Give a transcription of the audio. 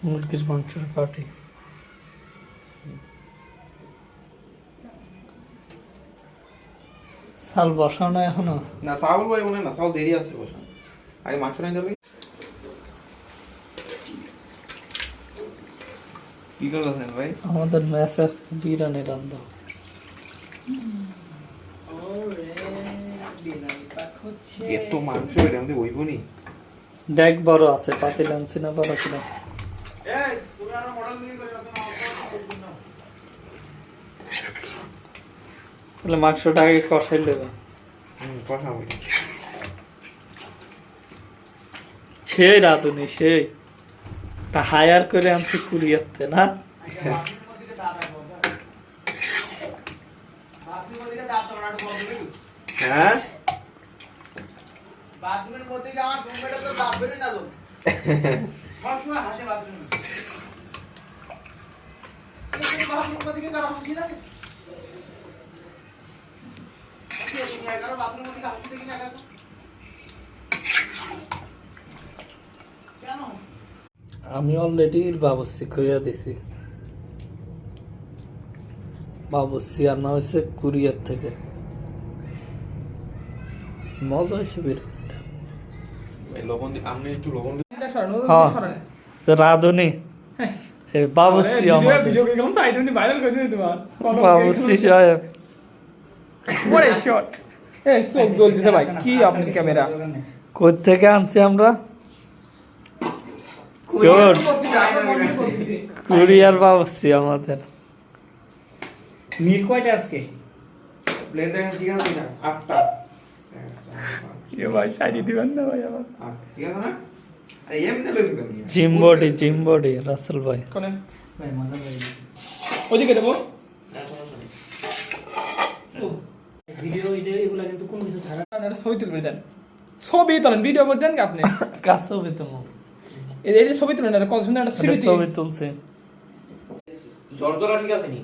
মুরগির মাংসের পাটি। চাল বসাও না এখনো? না চাউল ভাই মনে না, চাউল দেরি আছে বসা। আগে মাংস নাই দিলে কি করলেন ভাই? আমাদের ম্যাচ আজকে বিরিয়ানি রান্না। এত মাংস এর মধ্যে হইব নি? ডেক বড় আছে, পাতিল আনছি না বড় ছিল। এই পুরানো মডেল নিয়ে করে না তাহলে মাংসটা আগে কষাই নেবে। কষা হবে। সেই রাঁধুনি সেই তা হায়ার করে আনছি কুরিয়াতে না। হ্যাঁ বাথরুমের মধ্যে কি আমার রুমমেটে তো দাঁত বের না তো সবসময় হাসে বাথরুমে বাথরুমের মধ্যে কি তারা হাসি লাগে বাথরুমের মধ্যে হাসি দেখি না কেন? আমি অলরেডি বাবুর্চি কইয়া দিছি। বাবুর্চি আনা হয়েছে কুরিয়ার থেকে। মজা হয়েছে বিরিয়ানিটা। লবণ দিয়ে আপনি একটু লবণ দিয়ে হ্যাঁ রাঁধুনি বাবুর্চি আমাদের বাবুর্চি সাহেব। কি আপনি ক্যামেরা কোথ থেকে আনছি আমরা? কুরিয়ার বাবুর্চি আমাদের। মিল কয়টা আজকে প্লেট দেখেন ঠিক আছে না? 8টা। ভাই সাইডে দিবেন না ভাই আমার ঠিক আছে না? আরে এমনি লইছো কেন? জিম্বডি রাসেল ভাই। কোনে ভাই মজা ভাই ওদিকে দেবো ভিডিও এগুলা কিন্তু কোন কিছু ছাড়া না। ছবি তুলবে দেন, ছবি তোলেন, ভিডিও করে দেন আপনি কাজ ছবি তো এই ছবি তুলেন, কত সুন্দর একটা স্মৃতি ছবি তুলছে। জর্জরা ঠিক আছে নি?